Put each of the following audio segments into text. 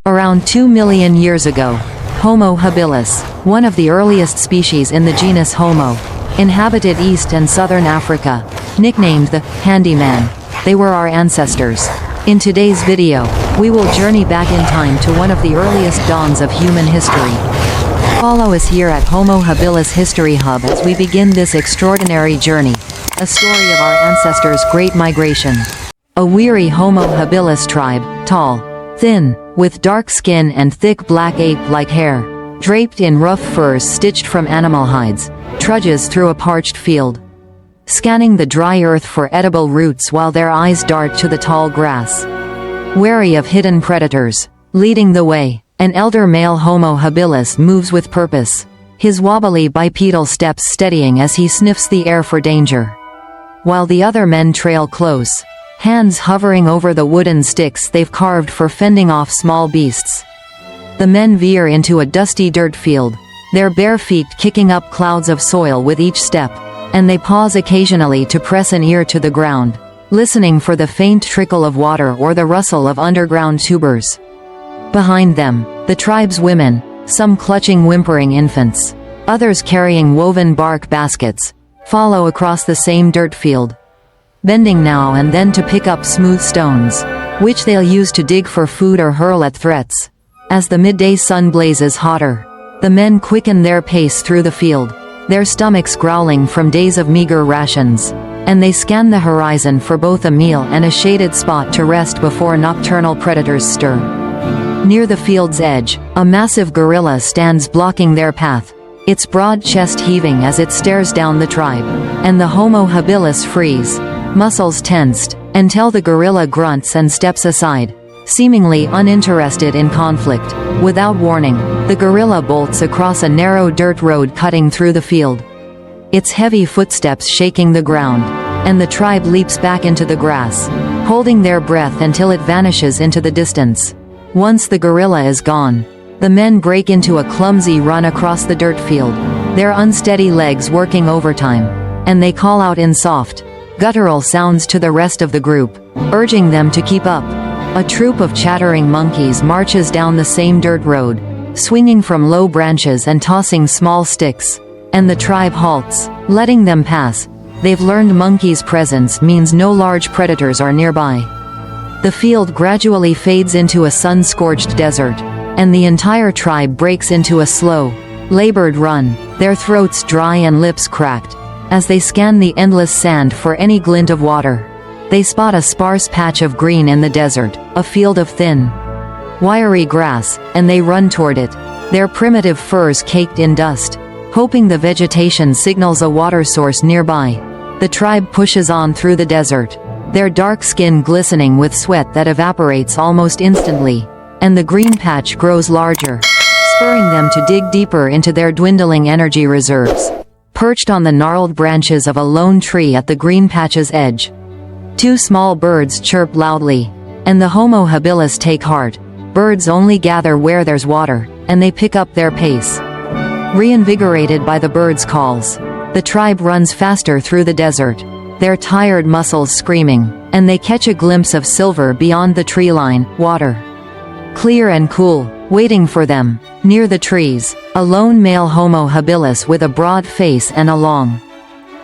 Around 2 million years ago, Homo habilis, one of the earliest species in the genus Homo, inhabited East and Southern Africa, nicknamed the handyman. They were our ancestors. In today's video, we will journey back in time to one of the earliest dawns of human history. Follow us here at Homo habilis History Hub as we begin this extraordinary journey, a story of our ancestors' great migration. A weary Homo habilis tribe, tall, thin, with dark skin and thick black ape-like hair, draped in rough furs stitched from animal hides, trudges through a parched field, scanning the dry earth for edible roots while their eyes dart to the tall grass. Wary of hidden predators, leading the way, an elder male Homo habilis moves with purpose, his wobbly bipedal steps steadying as he sniffs the air for danger. While the other men trail close, hands hovering over the wooden sticks they've carved for fending off small beasts. The men veer into a dusty dirt field, their bare feet kicking up clouds of soil with each step, and they pause occasionally to press an ear to the ground, listening for the faint trickle of water or the rustle of underground tubers. Behind them, the tribe's women, some clutching whimpering infants, others carrying woven bark baskets, follow across the same dirt field, bending now and then to pick up smooth stones, which they'll use to dig for food or hurl at threats. As the midday sun blazes hotter, the men quicken their pace through the field, their stomachs growling from days of meager rations, and they scan the horizon for both a meal and a shaded spot to rest before nocturnal predators stir. Near the field's edge, a massive gorilla stands blocking their path, its broad chest heaving as it stares down the tribe, and the Homo habilis freeze, muscles tensed, until the gorilla grunts and steps aside, seemingly uninterested in conflict. Without warning, the gorilla bolts across a narrow dirt road cutting through the field, its heavy footsteps shaking the ground, and the tribe leaps back into the grass, holding their breath until it vanishes into the distance. Once the gorilla is gone, the men break into a clumsy run across the dirt field, their unsteady legs working overtime, and they call out in soft, guttural sounds to the rest of the group, urging them to keep up. A troop of chattering monkeys marches down the same dirt road, swinging from low branches and tossing small sticks, and the tribe halts, letting them pass. They've learned monkeys' presence means no large predators are nearby. The field gradually fades into a sun-scorched desert, and the entire tribe breaks into a slow, labored run, their throats dry and lips cracked, as they scan the endless sand for any glint of water. They spot a sparse patch of green in the desert, a field of thin, wiry grass, and they run toward it, their primitive furs caked in dust, hoping the vegetation signals a water source nearby. The tribe pushes on through the desert, their dark skin glistening with sweat that evaporates almost instantly, and the green patch grows larger, spurring them to dig deeper into their dwindling energy reserves. Perched on the gnarled branches of a lone tree at the green patch's edge, two small birds chirp loudly, and the Homo habilis take heart. Birds only gather where there's water, and they pick up their pace. Reinvigorated by the birds' calls, the tribe runs faster through the desert, their tired muscles screaming, and they catch a glimpse of silver beyond the tree line, water, clear and cool, waiting for them. Near the trees, a lone male Homo habilis with a broad face and a long,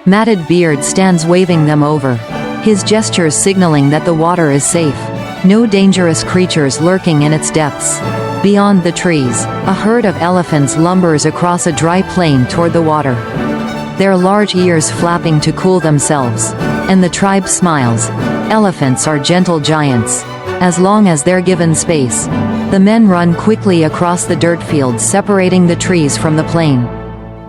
matted beard stands waving them over, his gestures signaling that the water is safe, no dangerous creatures lurking in its depths. Beyond the trees, a herd of elephants lumbers across a dry plain toward the water, their large ears flapping to cool themselves, and the tribe smiles. Elephants are gentle giants, as long as they're given space. The men run quickly across the dirt field separating the trees from the plain,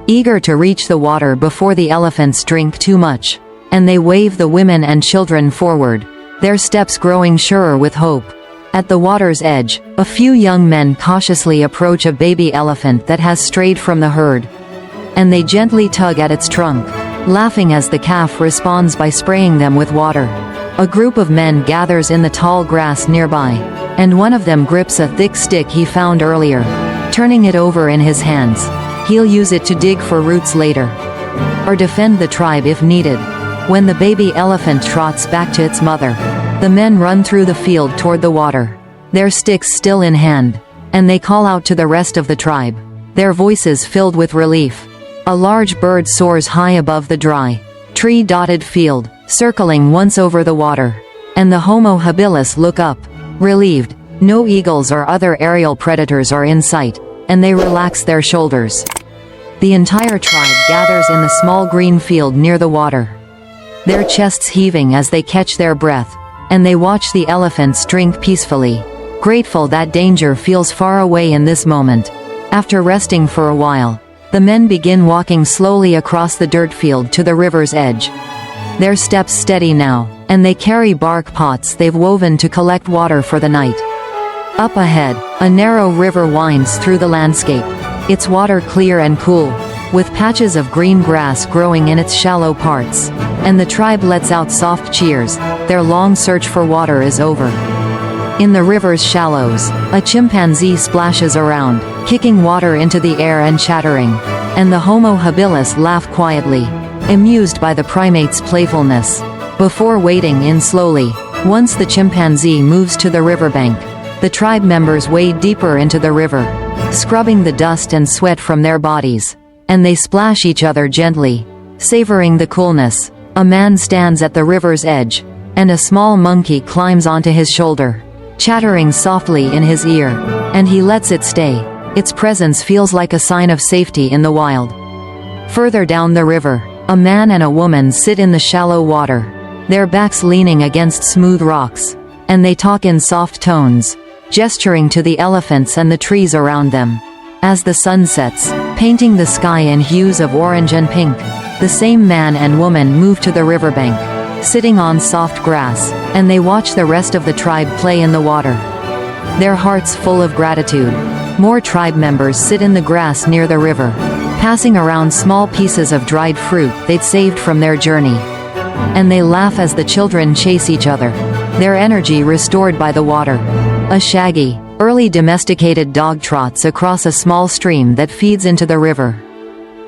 eager to reach the water before the elephants drink too much, and they wave the women and children forward, their steps growing surer with hope. At the water's edge, a few young men cautiously approach a baby elephant that has strayed from the herd, and they gently tug at its trunk, laughing as the calf responds by spraying them with water. A group of men gathers in the tall grass nearby, and one of them grips a thick stick he found earlier, turning it over in his hands. He'll use it to dig for roots later, or defend the tribe if needed. When the baby elephant trots back to its mother, the men run through the field toward the water, their sticks still in hand, and they call out to the rest of the tribe, their voices filled with relief. A large bird soars high above the dry, tree-dotted field, circling once over the water, and the Homo habilis look up, relieved. No eagles or other aerial predators are in sight, and they relax their shoulders. The entire tribe gathers in the small green field near the water, their chests heaving as they catch their breath, and they watch the elephants drink peacefully, grateful that danger feels far away in this moment. After resting for a while, the men begin walking slowly across the dirt field to the river's edge. Their steps steady now, and they carry bark pots they've woven to collect water for the night. Up ahead, a narrow river winds through the landscape, its water clear and cool, with patches of green grass growing in its shallow parts, and the tribe lets out soft cheers. Their long search for water is over. In the river's shallows, a chimpanzee splashes around, kicking water into the air and chattering, and the Homo habilis laugh quietly, amused by the primate's playfulness. Before wading in slowly, once the chimpanzee moves to the riverbank, the tribe members wade deeper into the river, scrubbing the dust and sweat from their bodies, and they splash each other gently, savoring the coolness. A man stands at the river's edge, and a small monkey climbs onto his shoulder, chattering softly in his ear, and he lets it stay. Its presence feels like a sign of safety in the wild. Further down the river, a man and a woman sit in the shallow water, their backs leaning against smooth rocks, and they talk in soft tones, gesturing to the elephants and the trees around them. As the sun sets, painting the sky in hues of orange and pink, the same man and woman move to the riverbank, sitting on soft grass, and they watch the rest of the tribe play in the water, their hearts full of gratitude. More tribe members sit in the grass near the river, passing around small pieces of dried fruit they'd saved from their journey. And they laugh as the children chase each other, their energy restored by the water. A shaggy, early domesticated dog trots across a small stream that feeds into the river,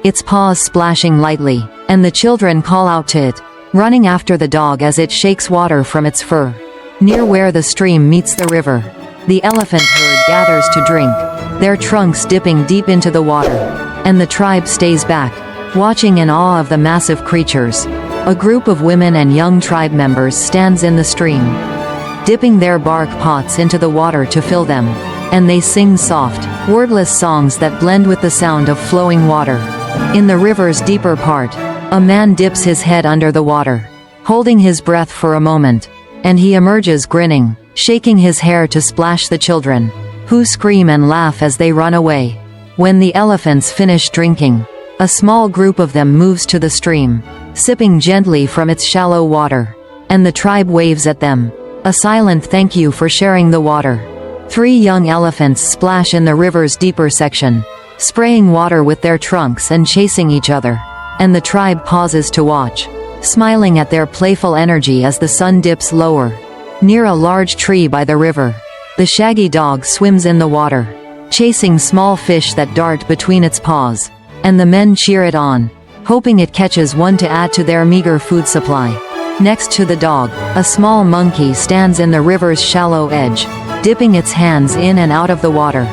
its paws splashing lightly, and the children call out to it, running after the dog as it shakes water from its fur. Near where the stream meets the river, the elephant herd gathers to drink, their trunks dipping deep into the water, and the tribe stays back, watching in awe of the massive creatures. A group of women and young tribe members stands in the stream, dipping their bark pots into the water to fill them, and they sing soft, wordless songs that blend with the sound of flowing water. In the river's deeper part, a man dips his head under the water, holding his breath for a moment, and he emerges grinning, shaking his hair to splash the children, who scream and laugh as they run away. When the elephants finish drinking, a small group of them moves to the stream, sipping gently from its shallow water, and the tribe waves at them, a silent thank you for sharing the water. 3 young elephants splash in the river's deeper section, spraying water with their trunks and chasing each other, and the tribe pauses to watch, smiling at their playful energy as the sun dips lower. Near a large tree by the river, the shaggy dog swims in the water, chasing small fish that dart between its paws, and the men cheer it on, hoping it catches one to add to their meager food supply. Next to the dog, a small monkey stands in the river's shallow edge, dipping its hands in and out of the water,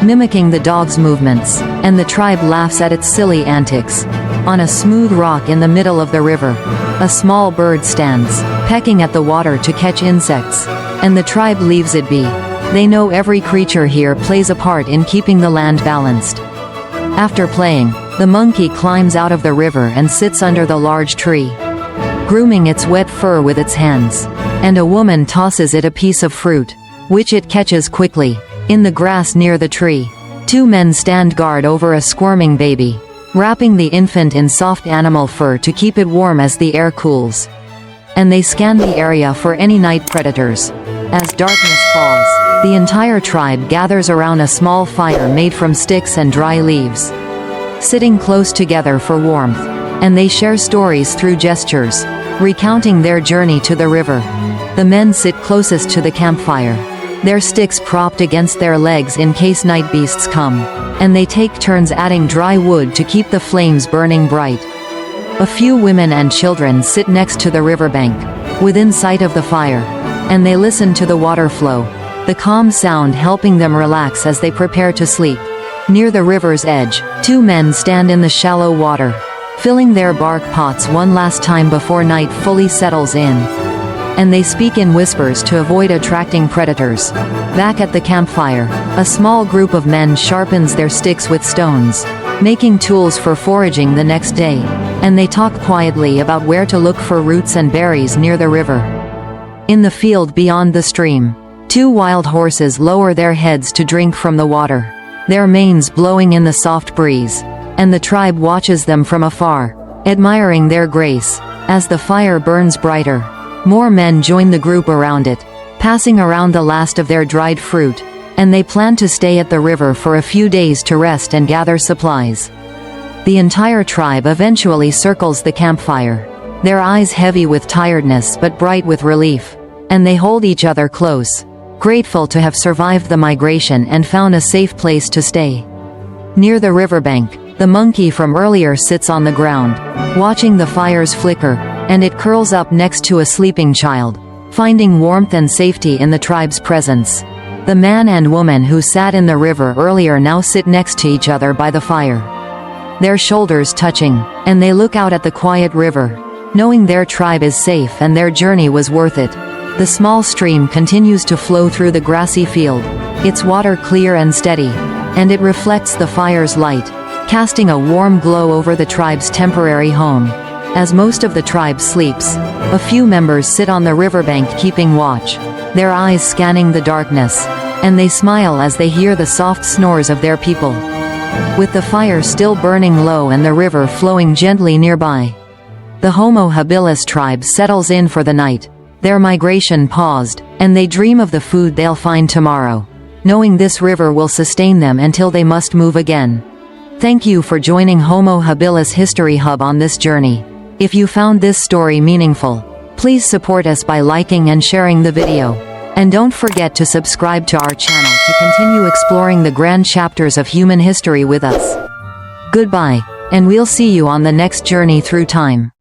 mimicking the dog's movements, and the tribe laughs at its silly antics. On a smooth rock in the middle of the river, a small bird stands, pecking at the water to catch insects, and the tribe leaves it be. They know every creature here plays a part in keeping the land balanced. After playing, the monkey climbs out of the river and sits under the large tree, grooming its wet fur with its hands, and a woman tosses it a piece of fruit, which it catches quickly. In the grass near the tree, 2 men stand guard over a squirming baby, wrapping the infant in soft animal fur to keep it warm as the air cools. And they scan the area for any night predators. As darkness falls, the entire tribe gathers around a small fire made from sticks and dry leaves, sitting close together for warmth, and they share stories through gestures, recounting their journey to the river. The men sit closest to the campfire, their sticks propped against their legs in case night beasts come, and they take turns adding dry wood to keep the flames burning bright. A few women and children sit next to the riverbank, within sight of the fire, and they listen to the water flow, the calm sound helping them relax as they prepare to sleep. Near the river's edge, two men stand in the shallow water, filling their bark pots one last time before night fully settles in. And they speak in whispers to avoid attracting predators. Back at the campfire, a small group of men sharpens their sticks with stones, making tools for foraging the next day, and they talk quietly about where to look for roots and berries near the river. In the field beyond the stream, two wild horses lower their heads to drink from the water, their manes blowing in the soft breeze, and the tribe watches them from afar, admiring their grace. As the fire burns brighter, more men join the group around it, passing around the last of their dried fruit, and they plan to stay at the river for a few days to rest and gather supplies. The entire tribe eventually circles the campfire, their eyes heavy with tiredness but bright with relief, and they hold each other close, grateful to have survived the migration and found a safe place to stay. Near the riverbank, the monkey from earlier sits on the ground, watching the fires flicker, and it curls up next to a sleeping child, finding warmth and safety in the tribe's presence. The man and woman who sat in the river earlier now sit next to each other by the fire, their shoulders touching, and they look out at the quiet river, knowing their tribe is safe and their journey was worth it. The small stream continues to flow through the grassy field, its water clear and steady, and it reflects the fire's light, casting a warm glow over the tribe's temporary home. As most of the tribe sleeps, a few members sit on the riverbank keeping watch, their eyes scanning the darkness, and they smile as they hear the soft snores of their people. With the fire still burning low and the river flowing gently nearby, the Homo habilis tribe settles in for the night. Their migration paused, and they dream of the food they'll find tomorrow, knowing this river will sustain them until they must move again. Thank you for joining Homo habilis History Hub on this journey. If you found this story meaningful, please support us by liking and sharing the video. And don't forget to subscribe to our channel to continue exploring the grand chapters of human history with us. Goodbye, and we'll see you on the next journey through time.